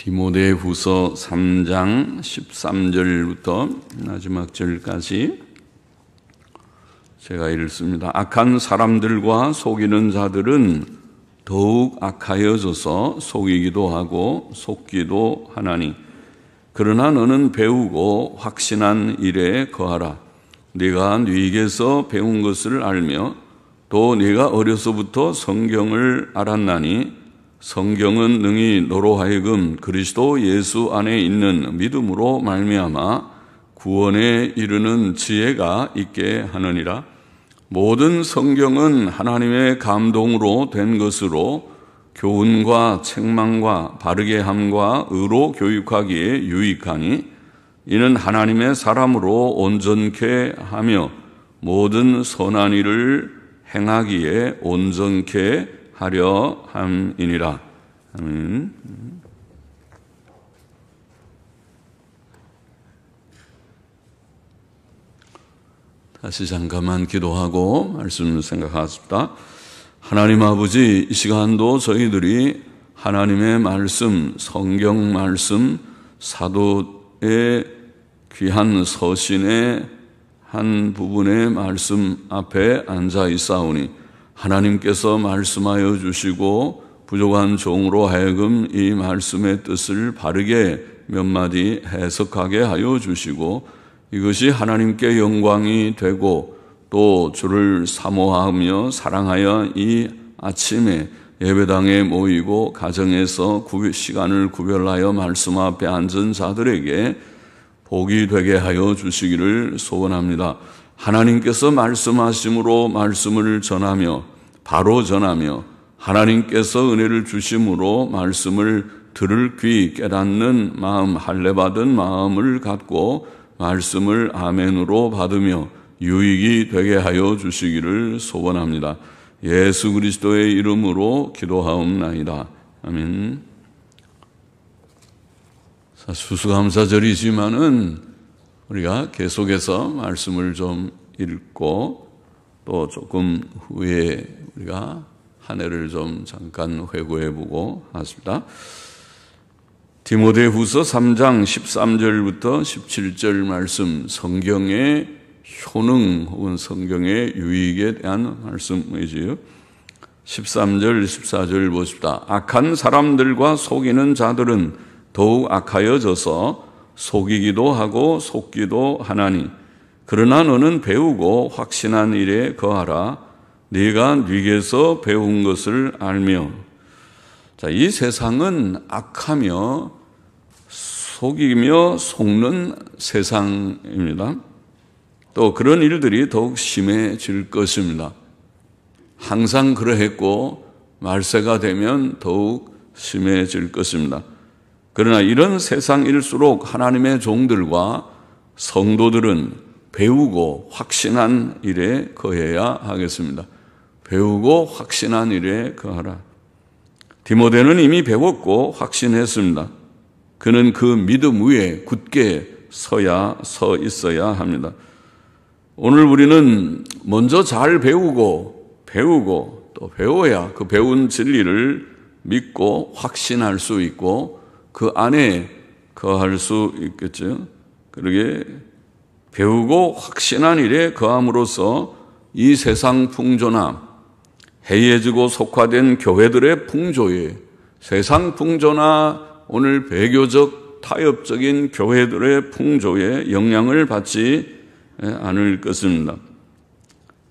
디모데후서 3장 13절부터 마지막 절까지 제가 읽습니다. 악한 사람들과 속이는 자들은 더욱 악하여져서 속이기도 하고 속기도 하나니, 그러나 너는 배우고 확신한 일에 거하라. 네가 네게서 배운 것을 알며 또 네가 어려서부터 성경을 알았나니, 성경은 능히 너로 하여금 그리스도 예수 안에 있는 믿음으로 말미암아 구원에 이르는 지혜가 있게 하느니라. 모든 성경은 하나님의 감동으로 된 것으로 교훈과 책망과 바르게 함과 의로 교육하기에 유익하니, 이는 하나님의 사람으로 온전케 하며 모든 선한 일을 행하기에 온전케 하려 함이니라. 아멘. 다시 잠깐만 기도하고 말씀을 생각하십시다. 하나님 아버지, 이 시간도 저희들이 하나님의 말씀, 성경 말씀, 사도의 귀한 서신의 한 부분의 말씀 앞에 앉아 있사오니, 하나님께서 말씀하여 주시고 부족한 종으로 하여금 이 말씀의 뜻을 바르게 몇 마디 해석하게 하여 주시고, 이것이 하나님께 영광이 되고 또 주를 사모하며 사랑하여 이 아침에 예배당에 모이고 가정에서 시간을 구별하여 말씀 앞에 앉은 자들에게 복이 되게 하여 주시기를 소원합니다. 하나님께서 말씀하심으로 말씀을 전하며 바로 전하며, 하나님께서 은혜를 주심으로 말씀을 들을 귀, 깨닫는 마음, 할례받은 마음을 갖고 말씀을 아멘으로 받으며 유익이 되게 하여 주시기를 소원합니다. 예수 그리스도의 이름으로 기도하옵나이다. 아멘. 수수감사절이지만은 우리가 계속해서 말씀을 좀 읽고 또 조금 후에 우리가 한 해를 좀 잠깐 회고해보고 하십니다. 디모데후서 3장 13절부터 17절 말씀, 성경의 효능 혹은 성경의 유익에 대한 말씀이지요. 13절, 14절 보십시다. 악한 사람들과 속이는 자들은 더욱 악하여져서 속이기도 하고 속기도 하나니, 그러나 너는 배우고 확신한 일에 거하라. 네가 네게서 배운 것을 알며. 자, 이 세상은 악하며 속이며 속는 세상입니다. 또 그런 일들이 더욱 심해질 것입니다. 항상 그러했고 말세가 되면 더욱 심해질 것입니다. 그러나 이런 세상일수록 하나님의 종들과 성도들은 배우고 확신한 일에 거해야 하겠습니다. 배우고 확신한 일에 거하라. 디모데는 이미 배웠고 확신했습니다. 그는 그 믿음 위에 굳게 서 있어야 합니다. 오늘 우리는 먼저 잘 배우고 또 배워야 그 배운 진리를 믿고 확신할 수 있고 그 안에 거할 수 있겠죠. 그러게 배우고 확신한 일에 거함으로써 이 세상 풍조나 해이해지고 속화된 교회들의 풍조에, 세상 풍조나 오늘 배교적 타협적인 교회들의 풍조에 영향을 받지 않을 것입니다.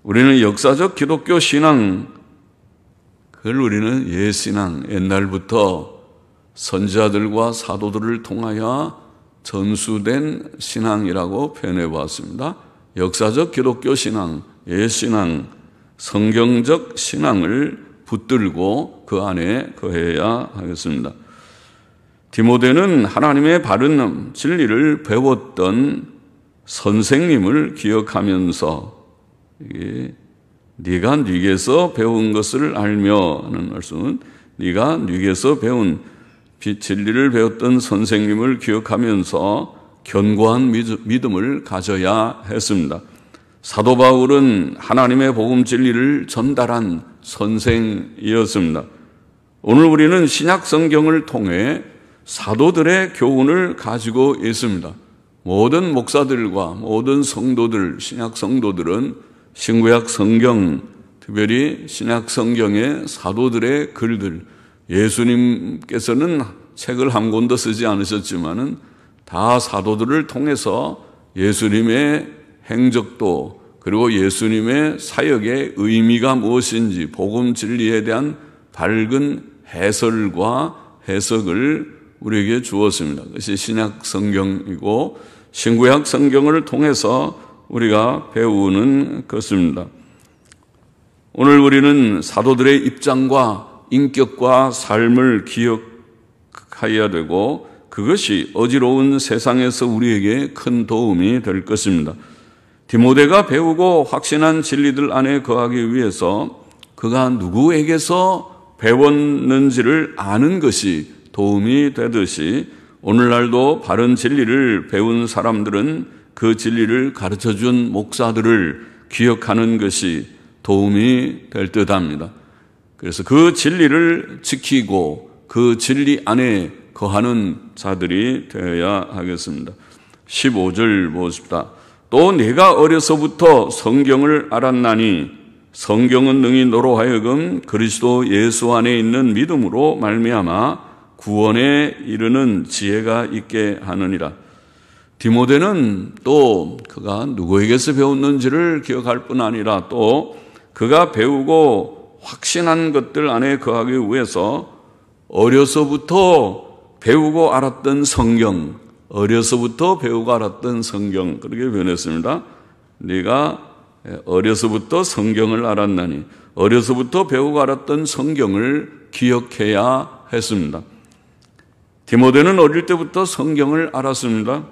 우리는 역사적 기독교 신앙, 그걸 우리는 옛신앙, 옛날부터 선지자들과 사도들을 통하여 전수된 신앙이라고 표현해 보았습니다. 역사적 기독교 신앙, 옛신앙, 성경적 신앙을 붙들고 그 안에 거해야 하겠습니다. 디모데는 하나님의 바른 진리를 배웠던 선생님을 기억하면서 네가 네게서 배운 것을 알며 하는 말씀은, 네가 네게서 배운 진리를 배웠던 선생님을 기억하면서 견고한 믿음을 가져야 했습니다. 사도 바울은 하나님의 복음 진리를 전달한 선생이었습니다. 오늘 우리는 신약 성경을 통해 사도들의 교훈을 가지고 있습니다. 모든 목사들과 모든 성도들, 신약 성도들은 신구약 성경, 특별히 신약 성경의 사도들의 글들, 예수님께서는 책을 한 권도 쓰지 않으셨지만은 다 사도들을 통해서 예수님의 행적도 그리고 예수님의 사역의 의미가 무엇인지 복음 진리에 대한 밝은 해설과 해석을 우리에게 주었습니다. 그것이 신약 성경이고 신구약 성경을 통해서 우리가 배우는 것입니다. 오늘 우리는 사도들의 입장과 인격과 삶을 기억해야 되고 그것이 어지러운 세상에서 우리에게 큰 도움이 될 것입니다. 디모데가 배우고 확신한 진리들 안에 거하기 위해서 그가 누구에게서 배웠는지를 아는 것이 도움이 되듯이 오늘날도 바른 진리를 배운 사람들은 그 진리를 가르쳐준 목사들을 기억하는 것이 도움이 될 듯합니다. 그래서 그 진리를 지키고 그 진리 안에 거하는 자들이 되어야 하겠습니다. 15절 보십시다. 또 내가 어려서부터 성경을 알았나니 성경은 능히 너로 하여금 그리스도 예수 안에 있는 믿음으로 말미암아 구원에 이르는 지혜가 있게 하느니라. 디모데는 또 그가 누구에게서 배웠는지를 기억할 뿐 아니라 또 그가 배우고 확신한 것들 안에 거하기 위해서 어려서부터 배우고 알았던 성경, 어려서부터 배우고 알았던 성경, 그렇게 변했습니다. 네가 어려서부터 성경을 알았나니 어려서부터 배우고 알았던 성경을 기억해야 했습니다. 디모데는 어릴 때부터 성경을 알았습니다.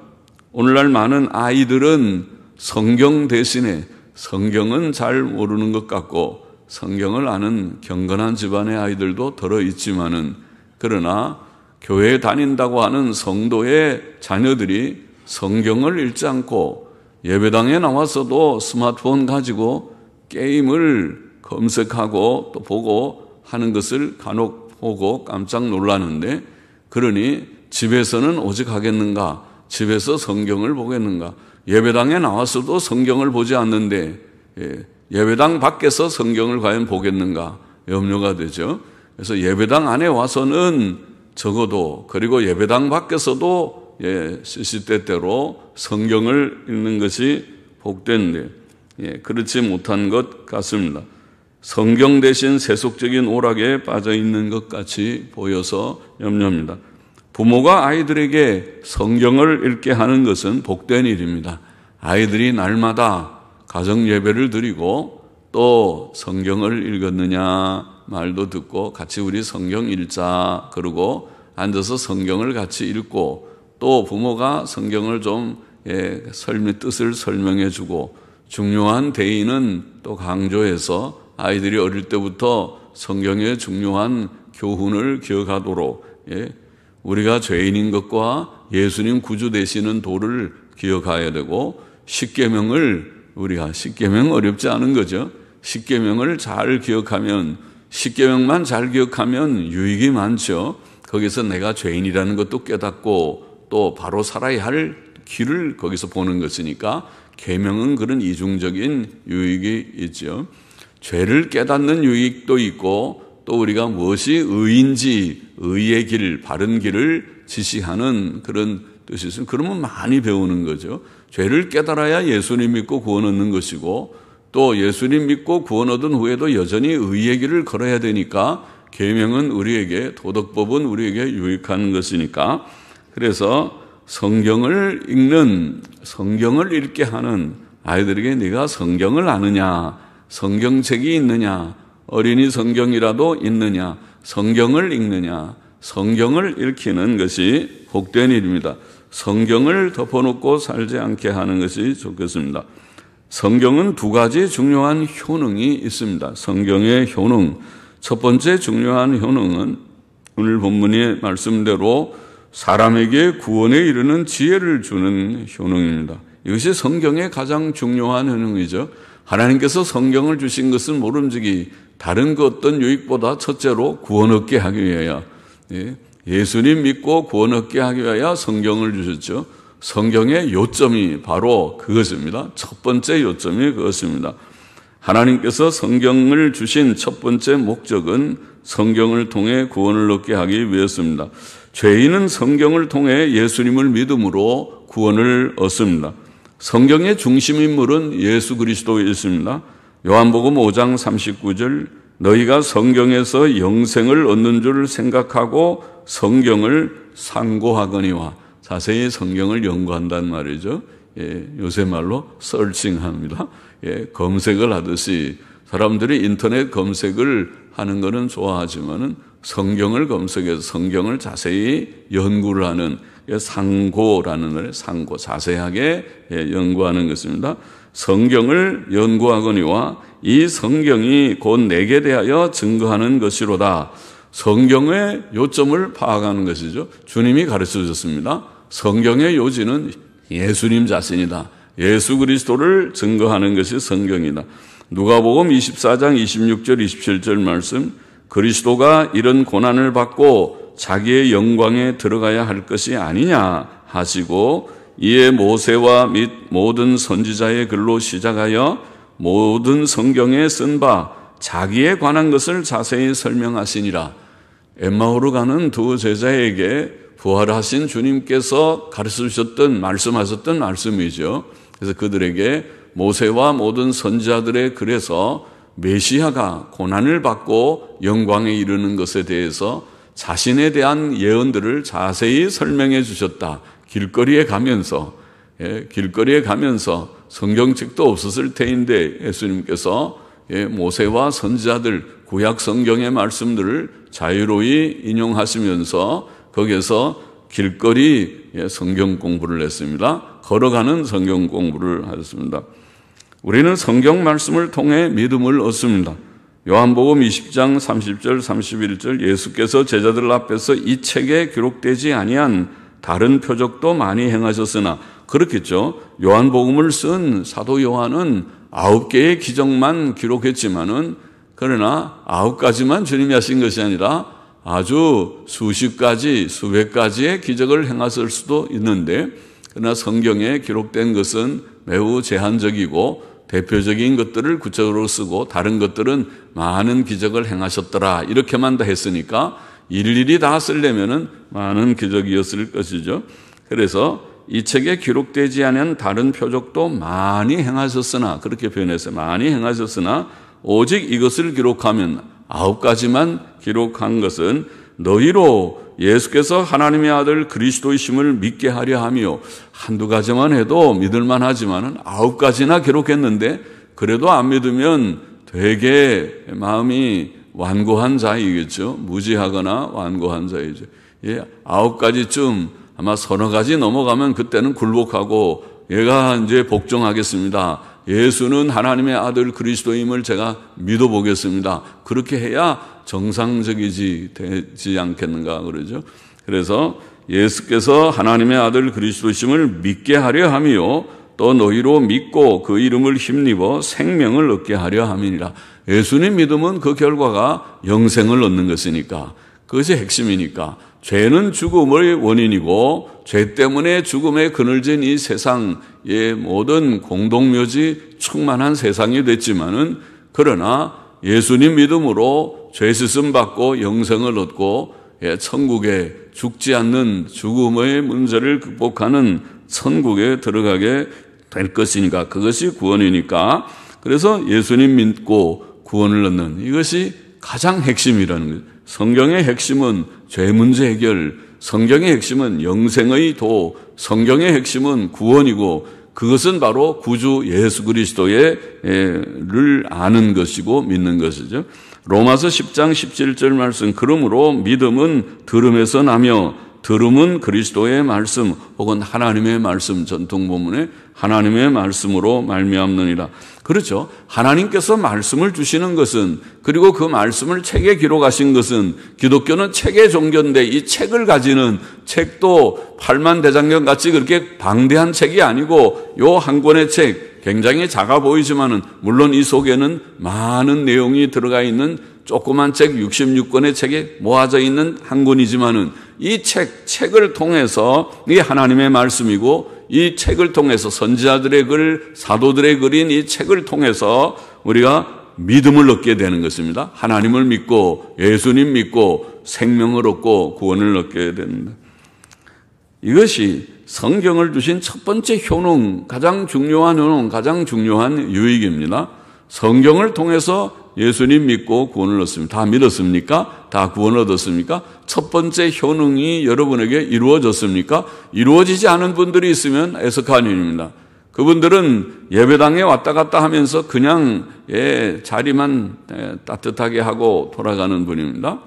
오늘날 많은 아이들은 성경 대신에 성경은 잘 모르는 것 같고 성경을 아는 경건한 집안의 아이들도 들어있지만은 그러나 교회에 다닌다고 하는 성도의 자녀들이 성경을 읽지 않고 예배당에 나와서도 스마트폰 가지고 게임을 검색하고 또 보고 하는 것을 간혹 보고 깜짝 놀라는데 그러니 집에서는 오직 하겠는가? 집에서 성경을 보겠는가? 예배당에 나와서도 성경을 보지 않는데 예배당 밖에서 성경을 과연 보겠는가? 염려가 되죠. 그래서 예배당 안에 와서는 적어도 그리고 예배당 밖에서도 시시때때로 성경을 읽는 것이 복된데 그렇지 못한 것 같습니다. 성경 대신 세속적인 오락에 빠져 있는 것 같이 보여서 염려입니다. 부모가 아이들에게 성경을 읽게 하는 것은 복된 일입니다. 아이들이 날마다 가정 예배를 드리고 또 성경을 읽었느냐 말도 듣고 같이 우리 성경 읽자 그러고 앉아서 성경을 같이 읽고 또 부모가 성경을 좀 뜻을 설명해 주고 중요한 대의는 또 강조해서 아이들이 어릴 때부터 성경의 중요한 교훈을 기억하도록 우리가 죄인인 것과 예수님 구주 되시는 도를 기억해야 되고 십계명 어렵지 않은 거죠. 십계명을 잘 기억하면 십계명만 잘 기억하면 유익이 많죠. 거기서 내가 죄인이라는 것도 깨닫고 또 바로 살아야 할 길을 거기서 보는 것이니까 계명은 그런 이중적인 유익이 있죠. 죄를 깨닫는 유익도 있고 또 우리가 무엇이 의인지 의의 길, 바른 길을 지시하는 그런 뜻이 있으면 그러면 많이 배우는 거죠. 죄를 깨달아야 예수님 믿고 구원 얻는 것이고 또 예수님 믿고 구원 얻은 후에도 여전히 의의 길을 걸어야 되니까 계명은 우리에게 도덕법은 우리에게 유익한 것이니까 그래서 성경을 읽게 하는 아이들에게 네가 성경을 아느냐 성경책이 있느냐 어린이 성경이라도 있느냐 성경을 읽느냐 성경을 읽히는 것이 복된 일입니다. 성경을 덮어놓고 살지 않게 하는 것이 좋겠습니다. 성경은 두 가지 중요한 효능이 있습니다. 성경의 효능 첫 번째 중요한 효능은 오늘 본문의 말씀대로 사람에게 구원에 이르는 지혜를 주는 효능입니다. 이것이 성경의 가장 중요한 효능이죠. 하나님께서 성경을 주신 것은 모름지기 다른 그 어떤 유익보다 첫째로 구원 얻게 하기 위하여 예수님 믿고 구원 얻게 하기 위하여 성경을 주셨죠. 성경의 요점이 바로 그것입니다. 첫 번째 요점이 그것입니다. 하나님께서 성경을 주신 첫 번째 목적은 성경을 통해 구원을 얻게 하기 위해서입니다. 죄인은 성경을 통해 예수님을 믿음으로 구원을 얻습니다. 성경의 중심인물은 예수 그리스도이십니다. 요한복음 5장 39절, 너희가 성경에서 영생을 얻는 줄 생각하고 성경을 상고하거니와, 자세히 성경을 연구한단 말이죠. 요새 말로 서칭합니다. 검색을 하듯이 사람들이 인터넷 검색을 하는 것은 좋아하지만은 성경을 검색해서 성경을 자세히 연구를 하는 상고라는 말, 상고, 자세하게 연구하는 것입니다. 성경을 연구하거니와 이 성경이 곧 내게 대하여 증거하는 것이로다. 성경의 요점을 파악하는 것이죠. 주님이 가르쳐 주셨습니다. 성경의 요지는 예수님 자신이다. 예수 그리스도를 증거하는 것이 성경이다. 누가복음 24장 26절 27절 말씀, 그리스도가 이런 고난을 받고 자기의 영광에 들어가야 할 것이 아니냐 하시고, 이에 모세와 및 모든 선지자의 글로 시작하여 모든 성경에 쓴 바 자기에 관한 것을 자세히 설명하시니라. 엠마오로 가는 두 제자에게 부활하신 주님께서 가르쳐 주셨던, 말씀하셨던 말씀이죠. 그래서 그들에게 모세와 모든 선지자들의 글에서 메시아가 고난을 받고 영광에 이르는 것에 대해서 자신에 대한 예언들을 자세히 설명해 주셨다. 길거리에 가면서 성경책도 없었을 테인데 예수님께서 모세와 선지자들 구약 성경의 말씀들을 자유로이 인용하시면서 거기에서 길거리 성경 공부를 했습니다. 걸어가는 성경 공부를 하셨습니다. 우리는 성경 말씀을 통해 믿음을 얻습니다. 요한복음 20장 30절 31절, 예수께서 제자들 앞에서 이 책에 기록되지 아니한 다른 표적도 많이 행하셨으나, 그렇겠죠. 요한복음을 쓴 사도 요한은 9개의 기적만 기록했지만은, 그러나 9가지만 주님이 하신 것이 아니라 아주 수십 가지, 수백 가지의 기적을 행하실 수도 있는데, 그러나 성경에 기록된 것은 매우 제한적이고 대표적인 것들을 구체적으로 쓰고 다른 것들은 많은 기적을 행하셨더라 이렇게만 다 했으니까 일일이 다 쓰려면은 많은 기적이었을 것이죠. 그래서 이 책에 기록되지 않은 다른 표적도 많이 행하셨으나, 그렇게 표현했어요. 많이 행하셨으나 오직 이것을 기록하면, 9가지만 기록한 것은 너희로 예수께서 하나님의 아들 그리스도이심을 믿게 하려 하며, 한두 가지만 해도 믿을만 하지만은 9가지나 기록했는데 그래도 안 믿으면 되게 마음이 완고한 자이겠죠. 무지하거나 완고한 자이죠. 9가지쯤 아마 서너 가지 넘어가면 그때는 굴복하고 얘가 이제 복종하겠습니다. 예수는 하나님의 아들 그리스도임을 제가 믿어보겠습니다. 그렇게 해야 정상적이지 되지 않겠는가 그러죠. 그래서 예수께서 하나님의 아들 그리스도심을 믿게 하려 하며 또 너희로 믿고 그 이름을 힘입어 생명을 얻게 하려 함이니라. 예수님 믿으면 그 결과가 영생을 얻는 것이니까, 그것이 핵심이니까. 죄는 죽음의 원인이고 죄 때문에 죽음에 그늘진 이 세상의 모든 공동묘지 충만한 세상이 됐지만은, 그러나 예수님 믿음으로 죄 씻음 받고 영생을 얻고 천국에 죽지 않는 죽음의 문제를 극복하는 천국에 들어가게 될 것이니까, 그것이 구원이니까. 그래서 예수님 믿고 구원을 얻는, 이것이 가장 핵심이라는 거예요. 성경의 핵심은 죄 문제 해결, 성경의 핵심은 영생의 도, 성경의 핵심은 구원이고, 그것은 바로 구주 예수 그리스도를 아는 것이고 믿는 것이죠. 로마서 10장 17절 말씀, 그러므로 믿음은 들음에서 나며 들음은 그리스도의 말씀 혹은 하나님의 말씀, 전통 본문에 하나님의 말씀으로 말미암느니라. 그렇죠. 하나님께서 말씀을 주시는 것은, 그리고 그 말씀을 책에 기록하신 것은, 기독교는 책의 종교인데 이 책을 가지는, 책도 팔만대장경 같이 그렇게 방대한 책이 아니고 요 한 권의 책 굉장히 작아 보이지만은 물론 이 속에는 많은 내용이 들어가 있는 조그만 책 66권의 책에 모아져 있는 한 권이지만은 이 책을 통해서 이게 하나님의 말씀이고 이 책을 통해서 선지자들의 글, 사도들의 글인 이 책을 통해서 우리가 믿음을 얻게 되는 것입니다. 하나님을 믿고 예수님 믿고 생명을 얻고 구원을 얻게 됩니다. 이것이 성경을 주신 첫 번째 효능, 가장 중요한 효능, 가장 중요한 유익입니다. 성경을 통해서 예수님 믿고 구원을 얻습니다. 다 믿었습니까? 다 구원을 얻었습니까? 첫 번째 효능이 여러분에게 이루어졌습니까? 이루어지지 않은 분들이 있으면 애석한 일입니다. 그분들은 예배당에 왔다 갔다 하면서 그냥 자리만 따뜻하게 하고 돌아가는 분입니다.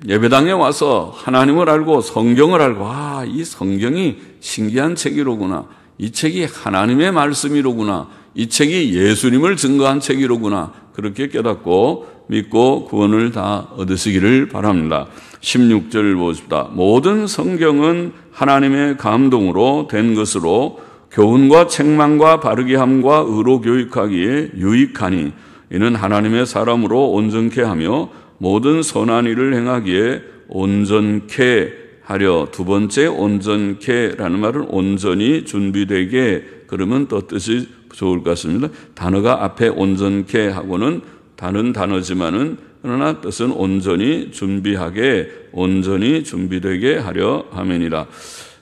예배당에 와서 하나님을 알고 성경을 알고 이 성경이 신기한 책이로구나. 이 책이 하나님의 말씀이로구나. 이 책이 예수님을 증거한 책이로구나. 그렇게 깨닫고 믿고 구원을 다 얻으시기를 바랍니다. 16절 보십시다. 모든 성경은 하나님의 감동으로 된 것으로 교훈과 책망과 바르게 함과 의로 교육하기에 유익하니 이는 하나님의 사람으로 온전케 하며 모든 선한 일을 행하기에 온전케 하려. 두 번째 온전케라는 말은 온전히 준비되게, 그러면 또 뜻이 좋을 것 같습니다. 단어가 앞에 온전케 하고는 다른 단어지만은 그러나 뜻은 온전히 준비하게, 온전히 준비되게 하려 함이니라.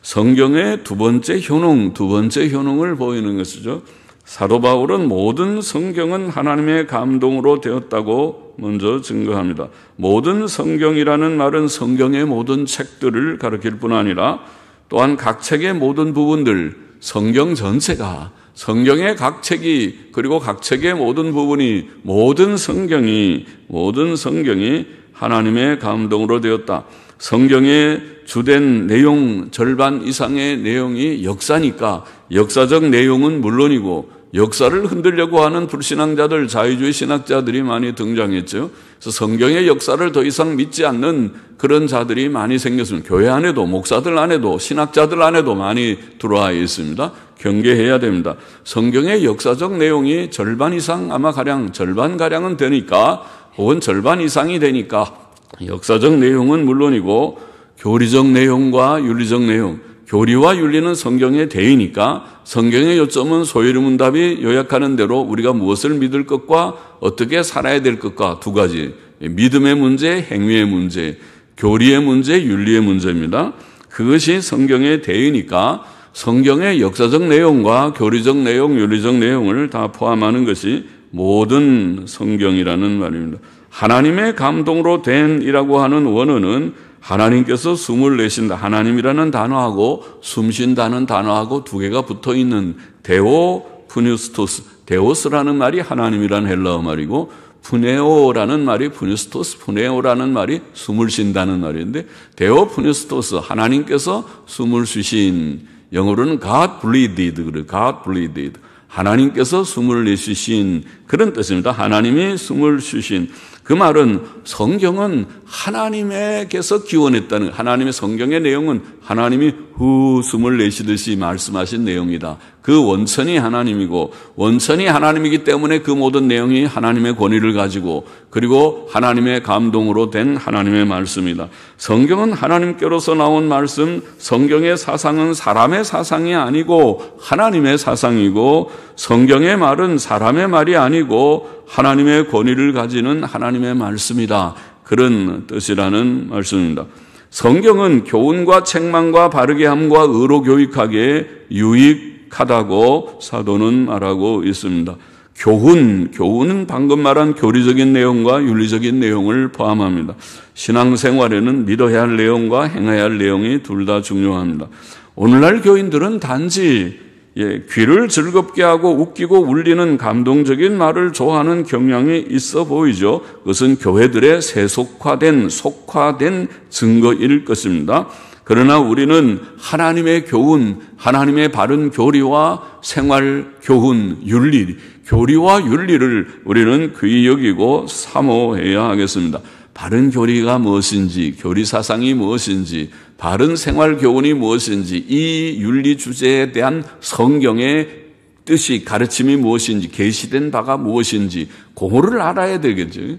성경의 두 번째 효능을 보이는 것이죠. 사도 바울은 모든 성경은 하나님의 감동으로 되었다고 먼저 증거합니다. 모든 성경이라는 말은 성경의 모든 책들을 가리킬 뿐 아니라 또한 각 책의 모든 부분들, 성경 전체가, 성경의 각 책이, 그리고 각 책의 모든 부분이, 모든 성경이 하나님의 감동으로 되었다. 성경의 주된 내용 절반 이상의 내용이 역사니까 역사적 내용은 물론이고 역사를 흔들려고 하는 불신앙자들, 자유주의 신학자들이 많이 등장했죠. 그래서 성경의 역사를 더 이상 믿지 않는 그런 자들이 많이 생겼습니다. 교회 안에도, 목사들 안에도, 신학자들 안에도 많이 들어와 있습니다. 경계해야 됩니다. 성경의 역사적 내용이 절반 이상, 아마 절반가량은 되니까, 혹은 절반 이상이 되니까 역사적 내용은 물론이고 교리적 내용과 윤리적 내용, 교리와 윤리는 성경의 대의니까 성경의 요점은 소요리문답이 요약하는 대로 우리가 무엇을 믿을 것과 어떻게 살아야 될 것과 두 가지, 믿음의 문제, 행위의 문제, 교리의 문제, 윤리의 문제입니다. 그것이 성경의 대의니까 성경의 역사적 내용과 교리적 내용, 윤리적 내용을 다 포함하는 것이 모든 성경이라는 말입니다. 하나님의 감동으로 된이라고 하는 원어는 하나님께서 숨을 내신다. 하나님이라는 단어하고 숨쉰다는 단어하고 두 개가 붙어 있는 데오푸뉴스토스. 데오스라는 말이 하나님이라는 헬라어 말이고 푸네오라는 말이 푸뉴스토스, 푸네오라는 말이 숨을 쉰다는 말인데 데오푸뉴스토스, 하나님께서 숨을 쉬신, 영어로는 God breathed, God breathed. 하나님께서 숨을 내쉬신 그런 뜻입니다. 하나님이 숨을 쉬신. 그 말은 성경은 하나님께서 기원했다는, 하나님의 성경의 내용은 하나님이 후 숨을 내쉬듯이 말씀하신 내용이다. 그 원천이 하나님이고 원천이 하나님이기 때문에 그 모든 내용이 하나님의 권위를 가지고 그리고 하나님의 감동으로 된 하나님의 말씀이다. 성경은 하나님께로서 나온 말씀, 성경의 사상은 사람의 사상이 아니고 하나님의 사상이고 성경의 말은 사람의 말이 아니고 하나님의 권위를 가지는 하나님의 말씀이다. 그런 뜻이라는 말씀입니다. 성경은 교훈과 책망과 바르게 함과 의로 교육하기에 유익하다고 사도는 말하고 있습니다. 교훈은 방금 말한 교리적인 내용과 윤리적인 내용을 포함합니다. 신앙생활에는 믿어야 할 내용과 행해야 할 내용이 둘 다 중요합니다. 오늘날 교인들은 단지 귀를 즐겁게 하고 웃기고 울리는 감동적인 말을 좋아하는 경향이 있어 보이죠. 그것은 교회들의 속화된 증거일 것입니다. 그러나 우리는 하나님의 교훈, 하나님의 바른 교리와 생활 교훈, 윤리, 교리와 윤리를 우리는 귀히 여기고 사모해야 하겠습니다. 바른 교리가 무엇인지, 교리 사상이 무엇인지, 바른 생활 교훈이 무엇인지, 이 윤리 주제에 대한 성경의 뜻이, 가르침이 무엇인지, 계시된 바가 무엇인지 그거를 알아야 되겠죠.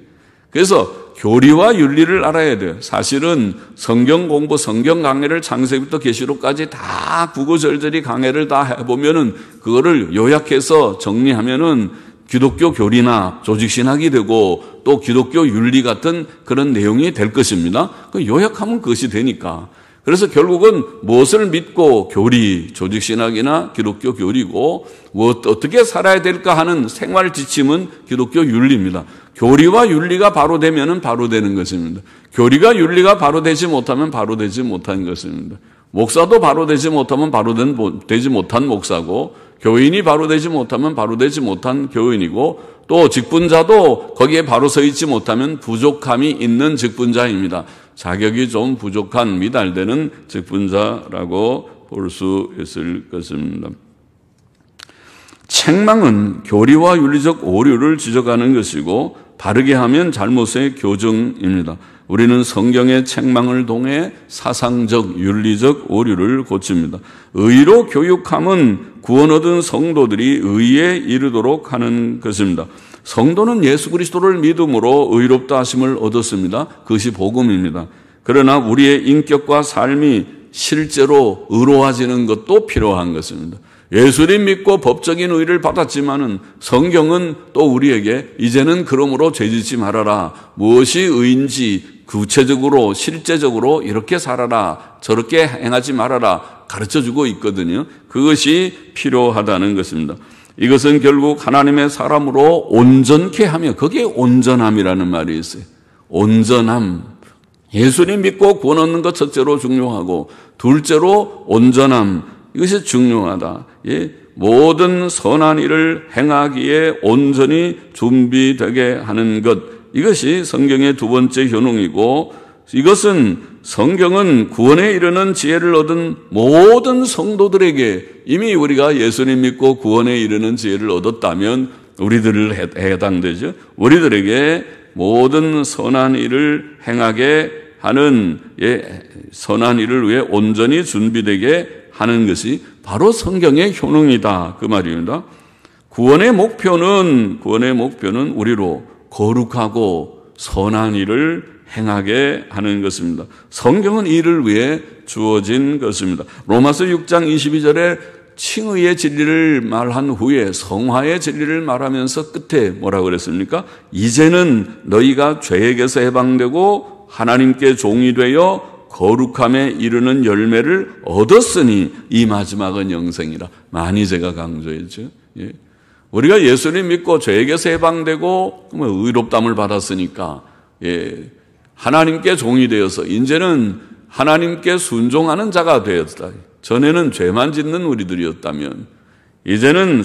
그래서 교리와 윤리를 알아야 돼요. 사실은 성경 공부, 성경 강해를 창세기부터 계시록까지 다 구구절절히 강해를 다 해보면은 그거를 요약해서 정리하면은 기독교 교리나 조직신학이 되고 또 기독교 윤리 같은 그런 내용이 될 것입니다. 그 요약하면 그것이 되니까. 그래서 결국은 무엇을 믿고 교리, 조직신학이나 기독교 교리고 어떻게 살아야 될까 하는 생활 지침은 기독교 윤리입니다. 교리와 윤리가 바로 되면은 바로 되는 것입니다. 교리가 윤리가 바로 되지 못하면 바로 되지 못한 것입니다. 목사도 바로 되지 못하면 바로 되지 못한 목사고, 교인이 바로 되지 못하면 바로 되지 못한 교인이고, 또 직분자도 거기에 바로 서 있지 못하면 부족함이 있는 직분자입니다. 자격이 좀 부족한 미달되는 직분자라고 볼 수 있을 것입니다. 책망은 교리와 윤리적 오류를 지적하는 것이고 바르게 하면 잘못의 교정입니다. 우리는 성경의 책망을 통해 사상적, 윤리적 오류를 고칩니다. 의로 교육함은 구원 얻은 성도들이 의에 이르도록 하는 것입니다. 성도는 예수 그리스도를 믿음으로 의롭다 하심을 얻었습니다. 그것이 복음입니다. 그러나 우리의 인격과 삶이 실제로 의로워지는 것도 필요한 것입니다. 예수님 믿고 법적인 의를 받았지만은 성경은 또 우리에게 이제는 그러므로 죄짓지 말아라. 무엇이 의인지 구체적으로 실제적으로 이렇게 살아라. 저렇게 행하지 말아라. 가르쳐주고 있거든요. 그것이 필요하다는 것입니다. 이것은 결국 하나님의 사람으로 온전케 하며, 거기에 온전함이라는 말이 있어요. 온전함. 예수님 믿고 구원 얻는 것 첫째로 중요하고, 둘째로 온전함. 이것이 중요하다. 모든 선한 일을 행하기에 온전히 준비되게 하는 것. 이것이 성경의 두 번째 효능이고, 이것은 성경은 구원에 이르는 지혜를 얻은 모든 성도들에게, 이미 우리가 예수님 믿고 구원에 이르는 지혜를 얻었다면 우리들을 해당되죠. 우리들에게 모든 선한 일을 행하게 하는 선한 일을 위해 온전히 준비되게 하는 것이 바로 성경의 효능이다, 그 말입니다. 구원의 목표는 우리로 거룩하고 선한 일을 행하게 하는 것입니다. 성경은 이를 위해 주어진 것입니다. 로마서 6장 22절에 칭의의 진리를 말한 후에 성화의 진리를 말하면서 끝에 뭐라고 그랬습니까? 이제는 너희가 죄에게서 해방되고 하나님께 종이 되어 거룩함에 이르는 열매를 얻었으니 이 마지막은 영생이라. 많이 제가 강조했죠. 우리가 예수님 믿고 죄에게서 해방되고 의롭담을 받았으니까 하나님께 종이 되어서 이제는 하나님께 순종하는 자가 되었다. 전에는 죄만 짓는 우리들이었다면 이제는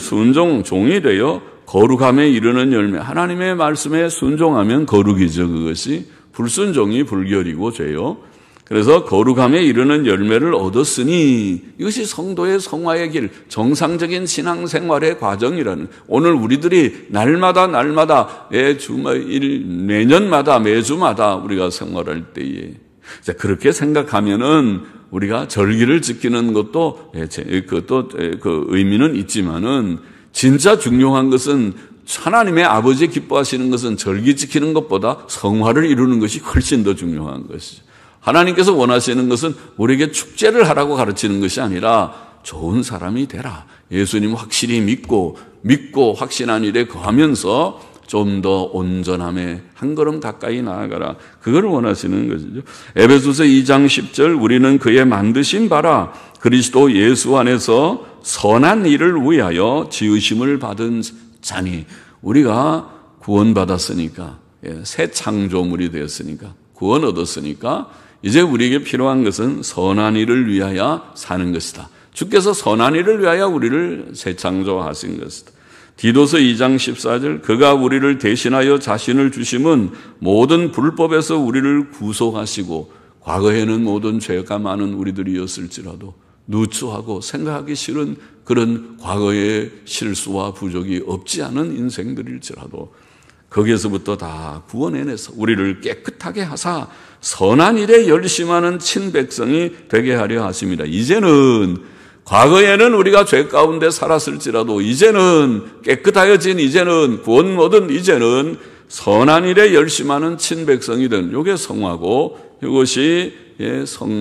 종이 되어 거룩함에 이르는 열매, 하나님의 말씀에 순종하면 거룩이죠. 그것이 불순종이 불결이고 죄요. 그래서 거룩함에 이르는 열매를 얻었으니 이것이 성도의 성화의 길, 정상적인 신앙생활의 과정이라는, 오늘 우리들이 날마다 주일, 내년마다 매주마다 우리가 생활할 때에 그렇게 생각하면은 우리가 절기를 지키는 것도 그것도 그 의미는 있지만은 진짜 중요한 것은 하나님의 아버지 기뻐하시는 것은 절기 지키는 것보다 성화를 이루는 것이 훨씬 더 중요한 것이죠. 하나님께서 원하시는 것은 우리에게 축제를 하라고 가르치는 것이 아니라 좋은 사람이 되라. 예수님 확실히 믿고 확신한 일에 거하면서 좀 더 온전함에 한 걸음 가까이 나아가라. 그걸 원하시는 것이죠. 에베소서 2장 10절, 우리는 그의 만드신 바라 그리스도 예수 안에서 선한 일을 위하여 지으심을 받은 자니. 우리가 구원받았으니까, 새 창조물이 되었으니까, 구원 얻었으니까 이제 우리에게 필요한 것은 선한 일을 위하여 사는 것이다. 주께서 선한 일을 위하여 우리를 새 창조하신 것이다. 디도서 2장 14절, 그가 우리를 대신하여 자신을 주심은 모든 불법에서 우리를 구속하시고, 과거에는 모든 죄가 많은 우리들이었을지라도 누추하고 생각하기 싫은 그런 과거의 실수와 부족이 없지 않은 인생들일지라도 거기에서부터 다 구원해내서 우리를 깨끗하게 하사 선한 일에 열심하는 친백성이 되게 하려 하십니다. 이제는, 과거에는 우리가 죄 가운데 살았을지라도 이제는 깨끗하여진, 이제는 구원 얻은 이제는 선한 일에 열심하는 친백성이 되는 이게 성화고 이것이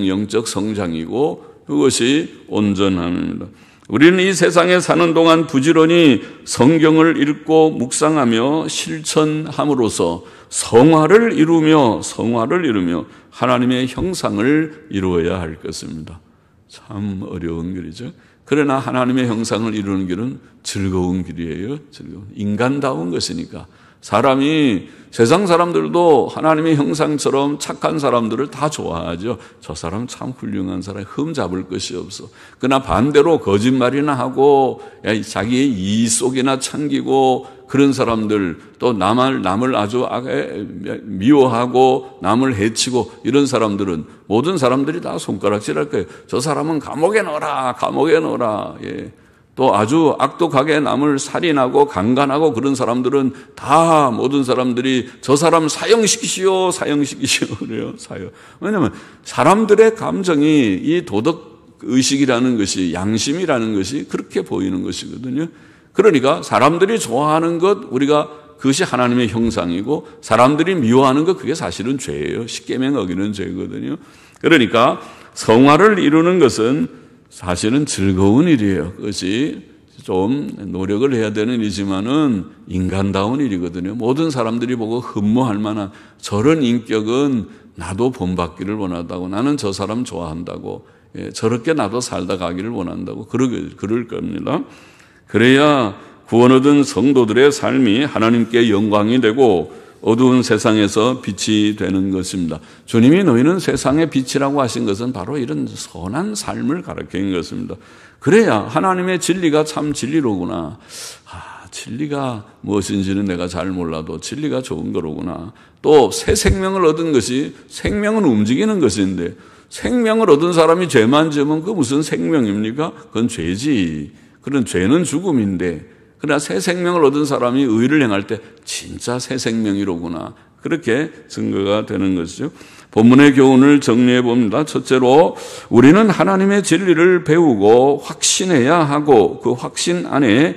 영적 성장이고 이것이 온전함입니다. 우리는 이 세상에 사는 동안 부지런히 성경을 읽고 묵상하며 실천함으로써 성화를 이루며 하나님의 형상을 이루어야 할 것입니다. 참 어려운 길이죠. 그러나 하나님의 형상을 이루는 길은 즐거운 길이에요. 인간다운 것이니까. 사람이 세상 사람들도 하나님의 형상처럼 착한 사람들을 다 좋아하죠. 저 사람 참 훌륭한 사람, 흠 잡을 것이 없어. 그러나 반대로 거짓말이나 하고 자기의 이익 속이나 챙기고 그런 사람들, 또 남을 아주 미워하고 남을 해치고 이런 사람들은 모든 사람들이 다 손가락질할 거예요. 저 사람은 감옥에 넣어라. 예. 또 아주 악독하게 남을 살인하고 강간하고 그런 사람들은 다 모든 사람들이 저 사람 사형시키시오 그래요. 왜냐하면 사람들의 감정이 이 도덕의식이라는 것이, 양심이라는 것이 그렇게 보이는 것이거든요. 그러니까 사람들이 좋아하는 것, 그것이 하나님의 형상이고 사람들이 미워하는 것, 그게 사실은 죄예요. 십계명 어기는 죄거든요. 그러니까 성화를 이루는 것은 사실은 즐거운 일이에요. 그것이 좀 노력을 해야 되는 일이지만은 인간다운 일이거든요. 모든 사람들이 보고 흠모할 만한 저런 인격은 나도 본받기를 원한다고, 나는 저 사람 좋아한다고, 저렇게 나도 살다 가기를 원한다고 그럴 겁니다. 그래야 구원 얻은 성도들의 삶이 하나님께 영광이 되고 어두운 세상에서 빛이 되는 것입니다. 주님이 너희는 세상의 빛이라고 하신 것은 바로 이런 선한 삶을 가르치는 것입니다. 그래야 하나님의 진리가 참 진리로구나. 진리가 무엇인지는 내가 잘 몰라도 진리가 좋은 거로구나. 또 새 생명을 얻은 것이, 생명은 움직이는 것인데 생명을 얻은 사람이 죄만 지으면 그 무슨 생명입니까? 그건 죄지. 그런 죄는 죽음인데, 그러나 새 생명을 얻은 사람이 의를 행할 때 진짜 새 생명이로구나. 그렇게 증거가 되는 것이죠. 본문의 교훈을 정리해 봅니다. 첫째로 우리는 하나님의 진리를 배우고 확신해야 하고 그 확신 안에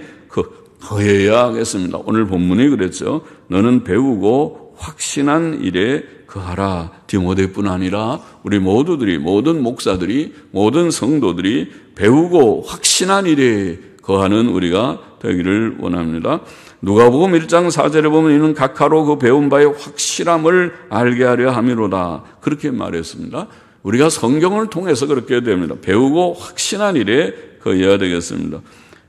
거해야 하겠습니다. 오늘 본문이 그랬죠. 너는 배우고 확신한 일에 거하라. 디모데뿐 아니라 우리 모두들이, 모든 목사들이, 모든 성도들이 배우고 확신한 일에 거하는 우리가 되기를 원합니다. 누가복음 1장 4절에 보면 이는 각하로 그 배운 바의 확실함을 알게 하려 함이로다. 그렇게 말했습니다. 우리가 성경을 통해서 그렇게 됩니다. 배우고 확신한 일에 거해야 되겠습니다.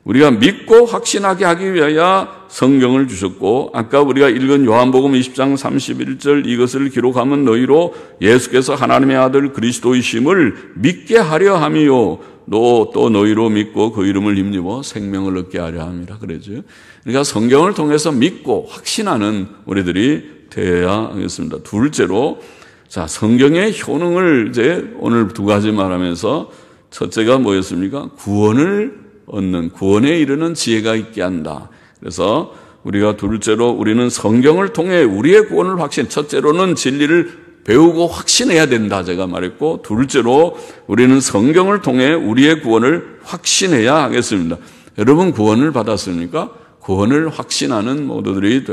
우리가 믿고 확신하게 하기 위하여 성경을 주셨고, 아까 우리가 읽은 요한복음 20장 31절 이것을 기록하면 너희로 예수께서 하나님의 아들 그리스도이심을 믿게 하려 함이요 또 너희로 믿고 그 이름을 힘입어 생명을 얻게 하려 함이라 그러죠. 그러니까 성경을 통해서 믿고 확신하는 우리들이 되어야 하겠습니다. 둘째로, 성경의 효능을 이제 오늘 두 가지 말하면서 첫째가 뭐였습니까? 구원을 얻는, 구원에 이르는 지혜가 있게 한다. 그래서 우리가 둘째로 우리는 성경을 통해 우리의 구원을 첫째로는 진리를 배우고 확신해야 된다 제가 말했고, 둘째로 우리는 성경을 통해 우리의 구원을 확신해야 하겠습니다. 여러분 구원을 받았습니까? 구원을 확신하는 모두들이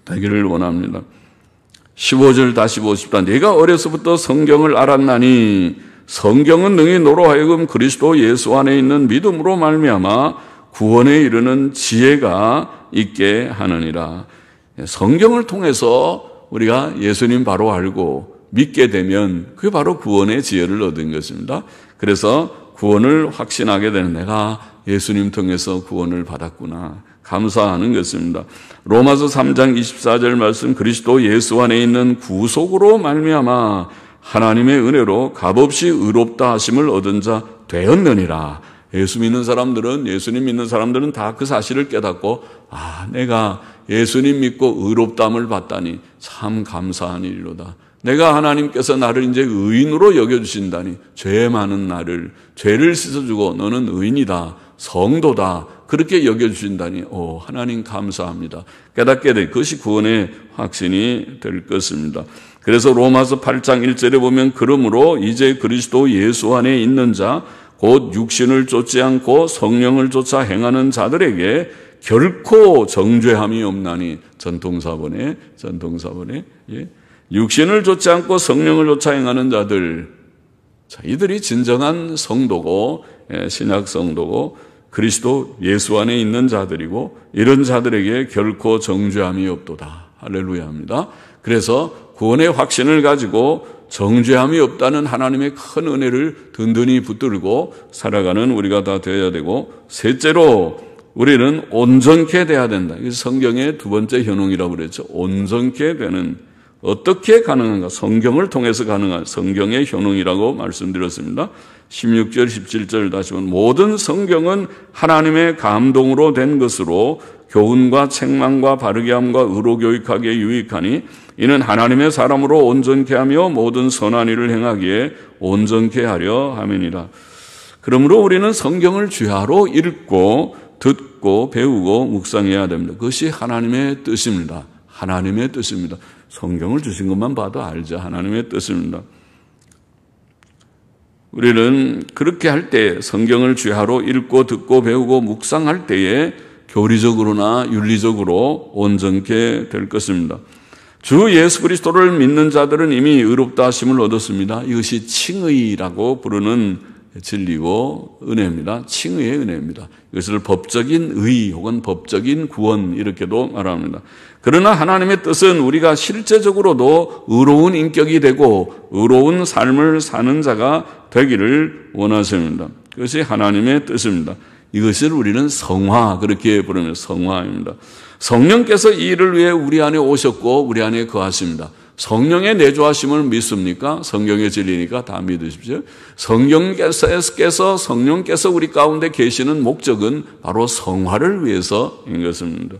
되기를 원합니다. 15절 다시 보십시다. 내가 어려서부터 성경을 알았나니 성경은 능히 너로 하여금 그리스도 예수 안에 있는 믿음으로 말미암아 구원에 이르는 지혜가 있게 하느니라. 성경을 통해서 우리가 예수님 바로 알고 믿게 되면 그게 바로 구원의 지혜를 얻은 것입니다. 그래서 구원을 확신하게 되는, 내가 예수님 통해서 구원을 받았구나, 감사하는 것입니다. 로마서 3장 24절 말씀, 그리스도 예수 안에 있는 구속으로 말미암아 하나님의 은혜로 값없이 의롭다 하심을 얻은 자 되었느니라. 예수 믿는 사람들은, 예수님 믿는 사람들은 다 그 사실을 깨닫고, 내가 예수님 믿고 의롭다함을 받다니 참 감사한 일이로다. 내가 하나님께서 나를 이제 의인으로 여겨주신다니, 죄 많은 나를, 죄를 씻어주고 너는 의인이다, 성도다, 그렇게 여겨주신다니, 하나님 감사합니다. 깨닫게 된 그것이 구원의 확신이 될 것입니다. 그래서 로마서 8장 1절에 보면, 그러므로 이제 그리스도 예수 안에 있는 자, 곧 육신을 쫓지 않고 성령을 쫓아 행하는 자들에게 결코 정죄함이 없나니. 전통사본에 육신을 좇지 않고 성령을 좇아 행하는 자들, 자, 이들이 진정한 성도고 신약 성도고 그리스도 예수 안에 있는 자들이고 이런 자들에게 결코 정죄함이 없도다. 할렐루야입니다. 그래서 구원의 확신을 가지고 정죄함이 없다는 하나님의 큰 은혜를 든든히 붙들고 살아가는 우리가 다 되어야 되고, 셋째로 우리는 온전케 돼야 된다. 이게 성경의 두 번째 현웅이라고 그랬죠. 온전케 되는, 어떻게 가능한가? 성경을 통해서 가능한 성경의 현웅이라고 말씀드렸습니다. 16절 17절 다시 보면 모든 성경은 하나님의 감동으로 된 것으로 교훈과 책망과 바르게 함과 의로 교육하기에 유익하니 이는 하나님의 사람으로 온전케 하며 모든 선한 일을 행하기에 온전케 하려 함이니라. 그러므로 우리는 성경을 주야로 읽고 듣고 배우고 묵상해야 됩니다. 그것이 하나님의 뜻입니다. 하나님의 뜻입니다. 성경을 주신 것만 봐도 알죠. 하나님의 뜻입니다. 우리는 그렇게 할 때, 성경을 주야로 읽고 듣고 배우고 묵상할 때에 교리적으로나 윤리적으로 온전케 될 것입니다. 주 예수 그리스도를 믿는 자들은 이미 의롭다 하심을 얻었습니다. 이것이 칭의라고 부르는 진리고 은혜입니다. 칭의의 은혜입니다. 이것을 법적인 의 혹은 법적인 구원 이렇게도 말합니다. 그러나 하나님의 뜻은 우리가 실제적으로도 의로운 인격이 되고 의로운 삶을 사는 자가 되기를 원하십니다. 그것이 하나님의 뜻입니다. 이것을 우리는 성화, 그렇게 부르면 성화입니다. 성령께서 이 일을 위해 우리 안에 오셨고 우리 안에 거하십니다. 성령의 내주하심을 믿습니까? 성경의 진리니까 다 믿으십시오. 성령께서 우리 가운데 계시는 목적은 바로 성화를 위해서인 것입니다.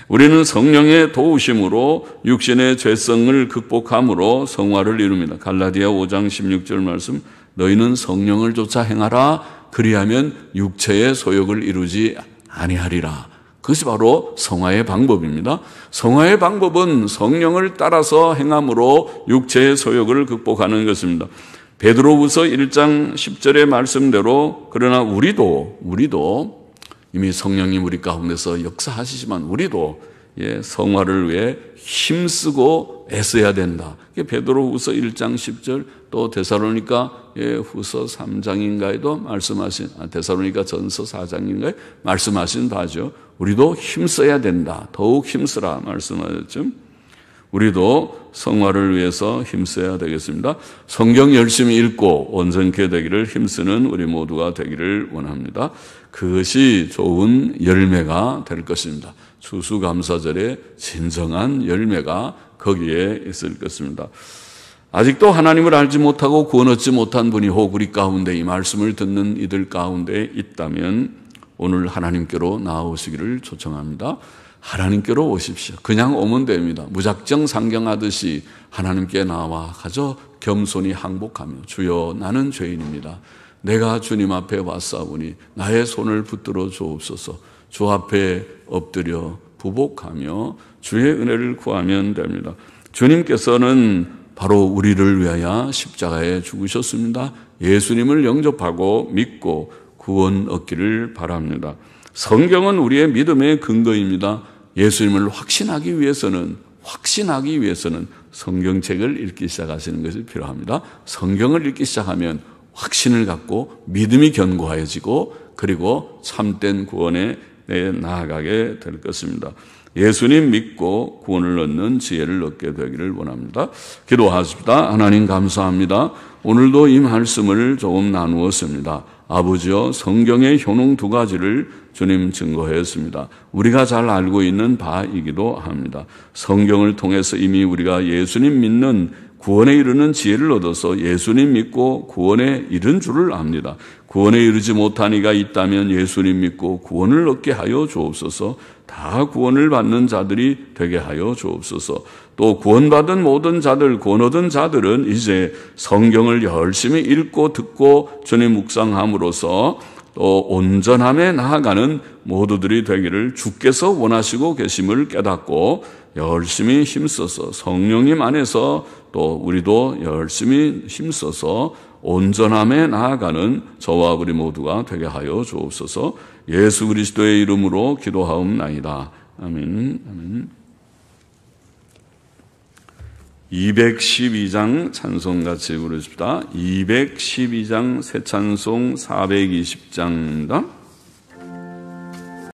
우리는 성령의 도우심으로 육신의 죄성을 극복함으로 성화를 이룹니다. 갈라디아 5장 16절 말씀, 너희는 성령을 쫓아 행하라. 그리하면 육체의 소욕을 이루지 아니하리라. 그것이 바로 성화의 방법입니다. 성화의 방법은 성령을 따라서 행함으로 육체의 소욕을 극복하는 것입니다. 베드로후서 1장 10절의 말씀대로 그러나 우리도 이미 성령님 우리 가운데서 역사하시지만 우리도 성화를 위해 힘쓰고 애써야 된다. 베드로후서 1장 10절 또 데살로니가 후서 3장인가에도 말씀하신, 데살로니가 전서 4장인가에 말씀하신 바죠. 우리도 힘써야 된다. 더욱 힘쓰라 말씀하셨죠. 우리도 성화를 위해서 힘써야 되겠습니다. 성경 열심히 읽고 온전케 되기를 힘쓰는 우리 모두가 되기를 원합니다. 그것이 좋은 열매가 될 것입니다. 추수감사절의 진정한 열매가 거기에 있을 것입니다. 아직도 하나님을 알지 못하고 구원 얻지 못한 분이 혹 우리 가운데 이 말씀을 듣는 이들 가운데 있다면 오늘 하나님께로 나아오시기를 초청합니다. 하나님께로 오십시오. 그냥 오면 됩니다. 무작정 상경하듯이 하나님께 나와 가져 겸손히 항복하며 주여 나는 죄인입니다. 내가 주님 앞에 왔사오니 나의 손을 붙들어 주옵소서. 주 앞에 엎드려 부복하며 주의 은혜를 구하면 됩니다. 주님께서는 바로 우리를 위하여 십자가에 죽으셨습니다. 예수님을 영접하고 믿고 구원 얻기를 바랍니다. 성경은 우리의 믿음의 근거입니다. 예수님을 확신하기 위해서는 성경책을 읽기 시작하시는 것이 필요합니다. 성경을 읽기 시작하면 확신을 갖고 믿음이 견고해지고 그리고 참된 구원에 나아가게 될 것입니다. 예수님 믿고 구원을 얻는 지혜를 얻게 되기를 원합니다. 기도하십시다. 하나님 감사합니다. 오늘도 이 말씀을 조금 나누었습니다. 아버지여, 성경의 효능 두 가지를 주님 증거했습니다. 우리가 잘 알고 있는 바이기도 합니다. 성경을 통해서 이미 우리가 예수님 믿는 구원에 이르는 지혜를 얻어서 예수님 믿고 구원에 이른 줄을 압니다. 구원에 이르지 못한 이가 있다면 예수님 믿고 구원을 얻게 하여 주옵소서. 다 구원을 받는 자들이 되게 하여 주옵소서. 또 구원받은 모든 자들, 구원 얻은 자들은 이제 성경을 열심히 읽고 듣고 주님 묵상함으로써 또 온전함에 나아가는 모두들이 되기를 주께서 원하시고 계심을 깨닫고 열심히 힘써서 성령님 안에서 또 우리도 열심히 힘써서 온전함에 나아가는 저와 우리 모두가 되게 하여 주옵소서. 예수 그리스도의 이름으로 기도하옵나이다. 아멘. 아멘. 212장 찬송 같이 부르십시다. 212장 새 찬송 420장입니다.